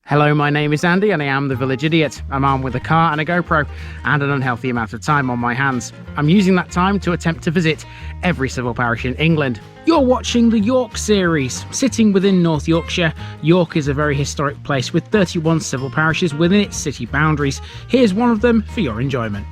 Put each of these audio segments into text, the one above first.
Hello, my name is Andy and I am the Village Idiot. I'm armed with a car and a GoPro and an unhealthy amount of time on my hands. I'm using that time to attempt to visit every civil parish in England. You're watching the York series. Sitting within North Yorkshire, York is a very historic place with 31 civil parishes within its city boundaries. Here's one of them for your enjoyment.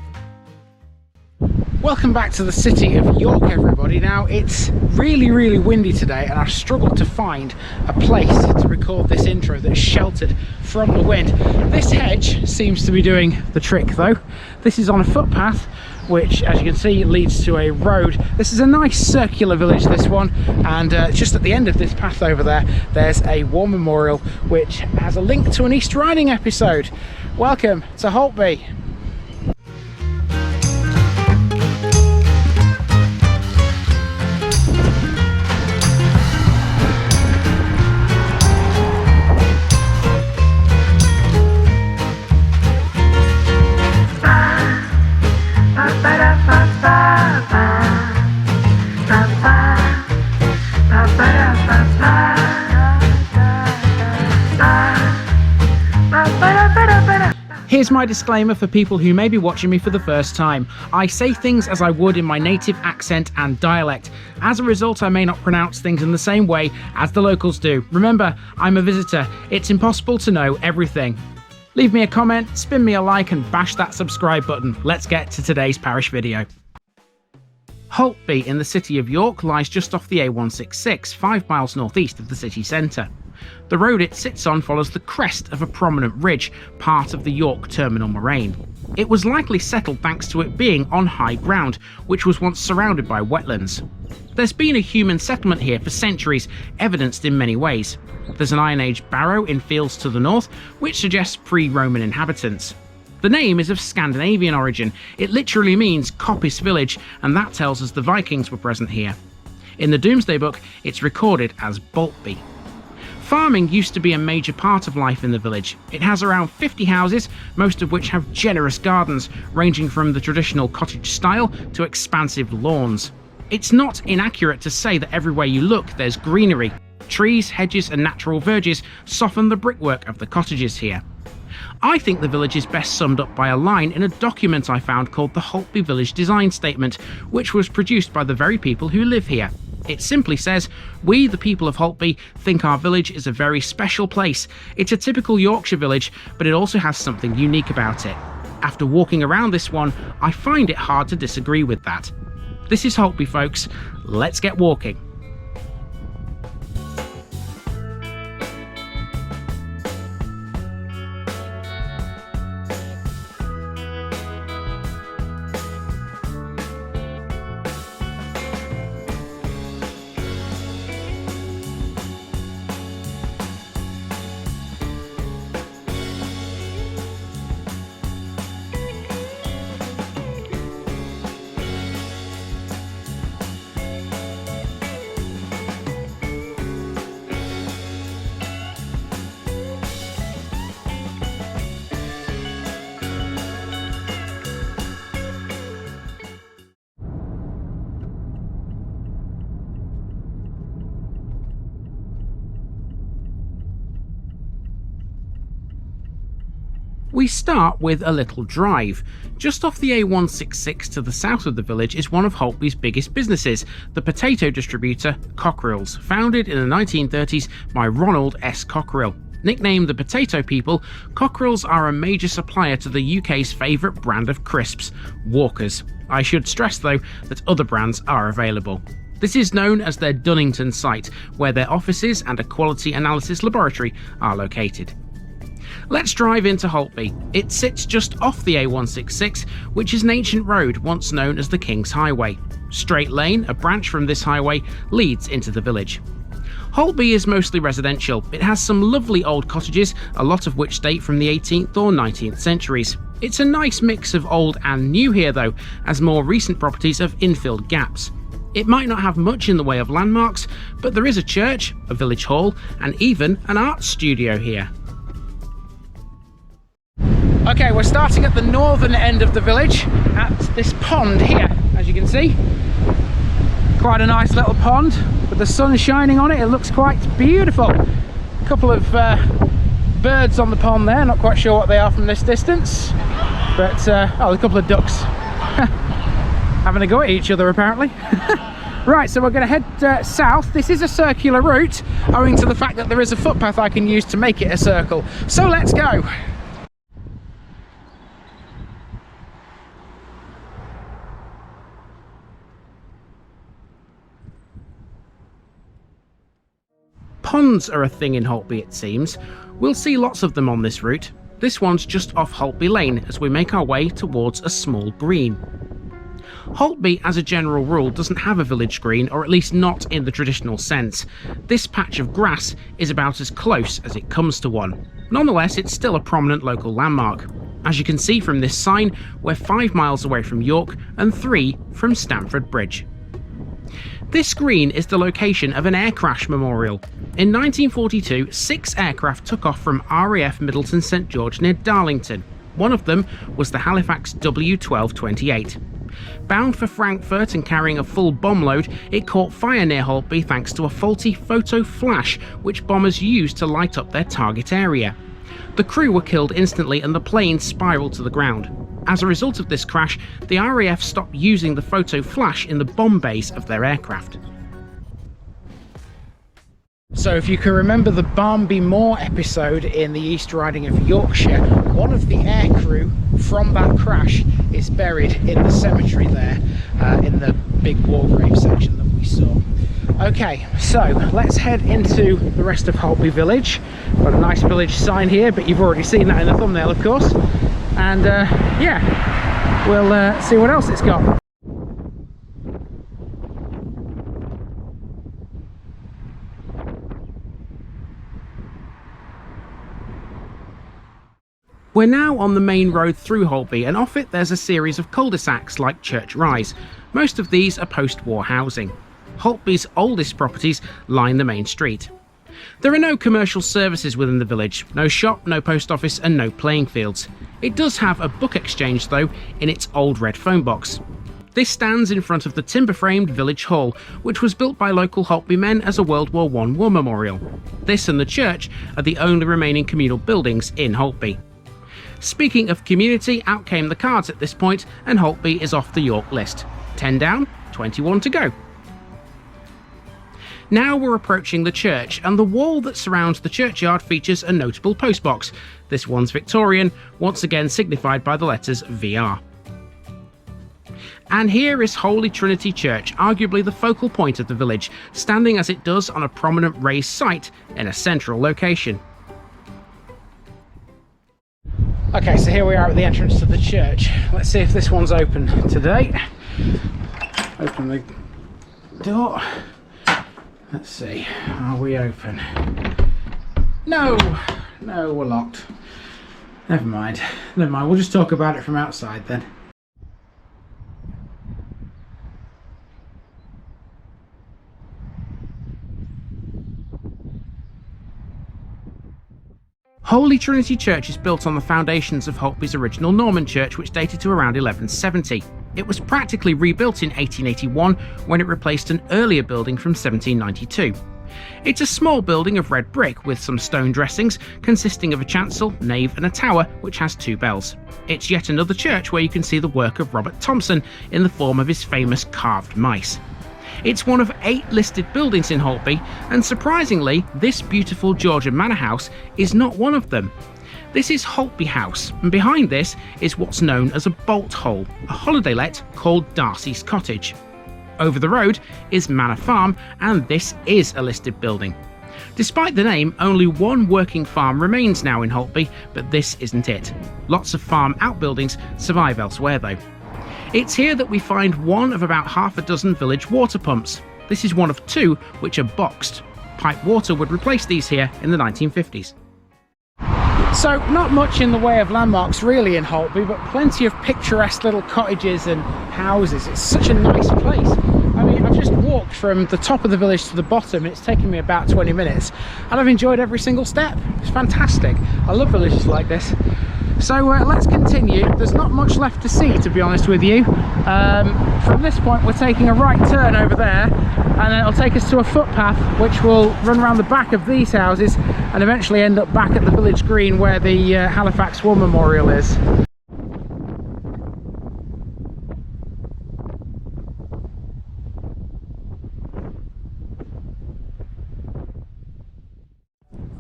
Welcome back to the city of York, everybody. Now, it's really windy today and I've struggled to find a place to record this intro that's sheltered from the wind. This hedge seems to be doing the trick though. This is on a footpath which, as you can see, leads to a road. This is a nice circular village, this one, and just at the end of this path over there, there's a war memorial which has a link to an East Riding episode. Welcome to Holtby. Here's my disclaimer for people who may be watching me for the first time. I say things as I would in my native accent and dialect. As a result, I may not pronounce things in the same way as the locals do. Remember, I'm a visitor. It's impossible to know everything. Leave me a comment, spin me a like and bash that subscribe button. Let's get to today's parish video. Holtby in the city of York lies just off the A166, 5 miles northeast of the city centre. The road it sits on follows the crest of a prominent ridge, part of the York Terminal Moraine. It was likely settled thanks to it being on high ground, which was once surrounded by wetlands. There's been a human settlement here for centuries, evidenced in many ways. There's an Iron Age barrow in fields to the north, which suggests pre-Roman inhabitants. The name is of Scandinavian origin. It literally means Coppice village, and that tells us the Vikings were present here. In the Domesday Book, it's recorded as Boltbei. Farming used to be a major part of life in the village. It has around 50 houses, most of which have generous gardens, ranging from the traditional cottage style to expansive lawns. It's not inaccurate to say that everywhere you look there's greenery. Trees, hedges and natural verges soften the brickwork of the cottages here. I think the village is best summed up by a line in a document I found called the Holtby Village Design Statement, which was produced by the very people who live here. It simply says, "We, the people of Holtby, think our village is a very special place. It's a typical Yorkshire village, but it also has something unique about it." After walking around this one, I find it hard to disagree with that. This is Holtby, folks. Let's get walking. We start with a little drive. Just off the A166 to the south of the village is one of Holtby's biggest businesses, the potato distributor Cockerill's, founded in the 1930s by Ronald S. Cockerill. Nicknamed the Potato People, Cockerill's are a major supplier to the UK's favourite brand of crisps, Walkers. I should stress though that other brands are available. This is known as their Dunnington site, where their offices and a quality analysis laboratory are located. Let's drive into Holtby. It sits just off the A166, which is an ancient road once known as the King's Highway. Straight Lane, a branch from this highway, leads into the village. Holtby is mostly residential. It has some lovely old cottages, a lot of which date from the 18th or 19th centuries. It's a nice mix of old and new here though, as more recent properties have infilled gaps. It might not have much in the way of landmarks, but there is a church, a village hall, and even an art studio here. Okay, we're starting at the northern end of the village at this pond here, as you can see. Quite a nice little pond with the sun shining on it. It looks quite beautiful. A couple of birds on the pond there, not quite sure what they are from this distance, but oh, a couple of ducks having a go at each other apparently. Right, so we're going to head south. This is a circular route, owing to the fact that there is a footpath I can use to make it a circle. So let's go. Ponds are a thing in Holtby, it seems. We'll see lots of them on this route. This one's just off Holtby Lane as we make our way towards a small green. Holtby, as a general rule, doesn't have a village green, or at least not in the traditional sense. This patch of grass is about as close as it comes to one. Nonetheless, it's still a prominent local landmark. As you can see from this sign, we're 5 miles away from York and 3 from Stamford Bridge. This green is the location of an air crash memorial. In 1942, 6 aircraft took off from RAF Middleton St George near Darlington. One of them was the Halifax W1228. Bound for Frankfurt and carrying a full bomb load, it caught fire near Holtby thanks to a faulty photo flash which bombers used to light up their target area. The crew were killed instantly and the plane spiraled to the ground. As a result of this crash, the RAF stopped using the photo flash in the bomb bays of their aircraft. So if you can remember the Barnby Moor episode in the East Riding of Yorkshire, one of the aircrew from that crash is buried in the cemetery there, in the big war grave section that we saw. Okay, so let's head into the rest of Holtby village. Got a nice village sign here, but you've already seen that in the thumbnail, of course. And yeah, we'll see what else it's got. We're now on the main road through Holtby, and off it there's a series of cul-de-sacs like Church Rise. Most of these are post-war housing. Holtby's oldest properties line the main street. There are no commercial services within the village, no shop, no post office and no playing fields. It does have a book exchange though, in its old red phone box. This stands in front of the timber-framed village hall, which was built by local Holtby men as a World War I war memorial. This and the church are the only remaining communal buildings in Holtby. Speaking of community, out came the cards at this point, and Holtby is off the York list. 10 down, 21 to go. Now we're approaching the church, and the wall that surrounds the churchyard features a notable postbox. This one's Victorian, once again signified by the letters VR. And here is Holy Trinity Church, arguably the focal point of the village, standing as it does on a prominent raised site in a central location. Okay, so here we are at the entrance to the church. Let's see if this one's open today. Open the door. Let's see, are we open? No, we're locked. Never mind, we'll just talk about it from outside then. Holy Trinity Church is built on the foundations of Holtby's original Norman church, which dated to around 1170. It was practically rebuilt in 1881 when it replaced an earlier building from 1792. It's a small building of red brick with some stone dressings, consisting of a chancel, nave and a tower which has 2 bells. It's yet another church where you can see the work of Robert Thompson in the form of his famous carved mice. It's one of 8 listed buildings in Holtby, and surprisingly, this beautiful Georgian manor house is not one of them. This is Holtby House, and behind this is what's known as a bolt hole, a holiday let called Darcy's Cottage. Over the road is Manor Farm, and this is a listed building. Despite the name, only one working farm remains now in Holtby, but this isn't it. Lots of farm outbuildings survive elsewhere though. It's here that we find one of about half a dozen village water pumps. This is one of 2 which are boxed. Pipe water would replace these here in the 1950s. So not much in the way of landmarks really in Holtby, but plenty of picturesque little cottages and houses. It's such a nice place. I mean, I've just walked from the top of the village to the bottom. It's taken me about 20 minutes and I've enjoyed every single step. It's fantastic. I love villages like this. So let's continue. There's not much left to see, to be honest with you. From this point we're taking a right turn over there, and then it'll take us to a footpath which will run around the back of these houses and eventually end up back at the village green where the Halifax War Memorial is.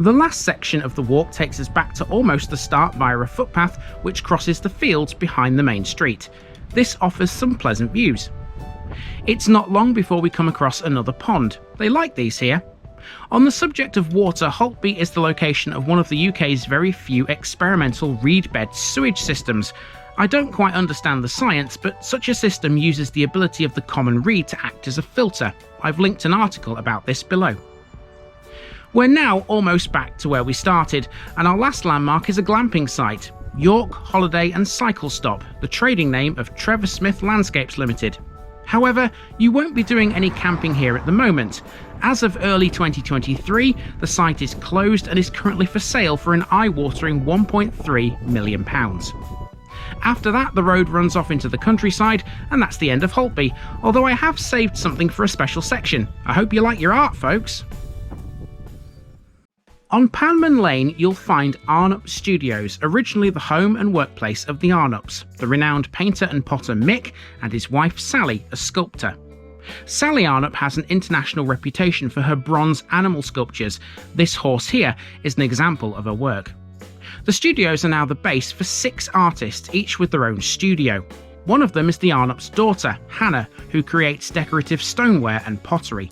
The last section of the walk takes us back to almost the start via a footpath which crosses the fields behind the main street. This offers some pleasant views. It's not long before we come across another pond. They like these here. On the subject of water, Holtby is the location of one of the UK's very few experimental reed bed sewage systems. I don't quite understand the science, but such a system uses the ability of the common reed to act as a filter. I've linked an article about this below. We're now almost back to where we started, and our last landmark is a glamping site, York Holiday and Cycle Stop, the trading name of Trevor Smith Landscapes Limited. However, you won't be doing any camping here at the moment. As of early 2023, the site is closed and is currently for sale for an eye-watering £1.3 million. After that, the road runs off into the countryside, and that's the end of Holtby, although I have saved something for a special section. I hope you like your art, folks. On Panman Lane, you'll find Arnup Studios, originally the home and workplace of the Arnups, the renowned painter and potter Mick and his wife Sally, a sculptor. Sally Arnup has an international reputation for her bronze animal sculptures. This horse here is an example of her work. The studios are now the base for 6 artists, each with their own studio. One of them is the Arnup's daughter, Hannah, who creates decorative stoneware and pottery.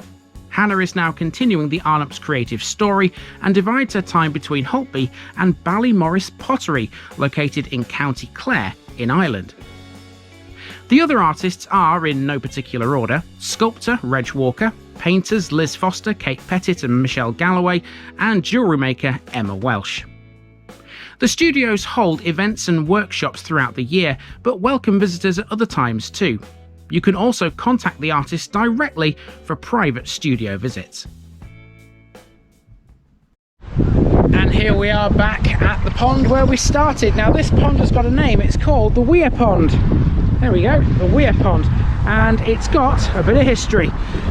Hannah is now continuing the Arnup's creative story and divides her time between Holtby and Ballymorris Pottery, located in County Clare in Ireland. The other artists are, in no particular order, sculptor Reg Walker, painters Liz Foster, Kate Pettit and Michelle Galloway, and jewellery maker Emma Welsh. The studios hold events and workshops throughout the year, but welcome visitors at other times too. You can also contact the artists directly for private studio visits. And here we are back at the pond where we started. Now this pond has got a name, it's called the Weir Pond. There we go, the Weir Pond. And it's got a bit of history.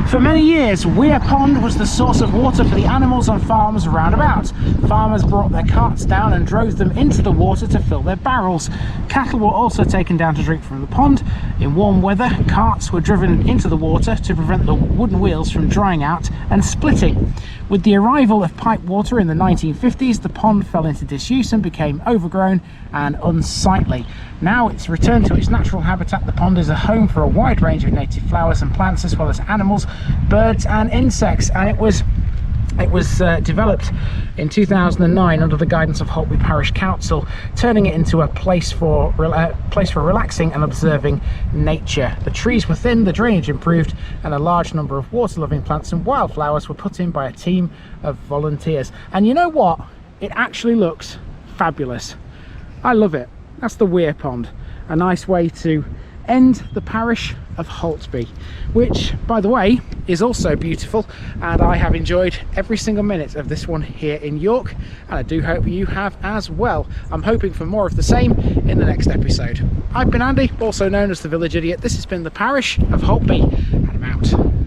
For many years, Weir Pond was the source of water for the animals on farms round about. Farmers brought their carts down and drove them into the water to fill their barrels. Cattle were also taken down to drink from the pond. In warm weather, carts were driven into the water to prevent the wooden wheels from drying out and splitting. With the arrival of pipe water in the 1950s, the pond fell into disuse and became overgrown and unsightly. Now it's returned to its natural habitat. The pond is a home for a wide range of native flowers and plants, as well as animals, birds and insects, and it was developed in 2009 under the guidance of Holtby Parish Council, turning it into a place for relaxing and observing nature. The trees were thin, the drainage improved, and a large number of water-loving plants and wildflowers were put in by a team of volunteers. And you know what? It actually looks fabulous. I love it. That's the Weir Pond. A nice way to end the parish of Holtby, which, by the way, is also beautiful, and I have enjoyed every single minute of this one here in York, and I do hope you have as well. I'm hoping for more of the same in the next episode. I've been Andy, also known as the Village Idiot. This has been the parish of Holtby, and I'm out.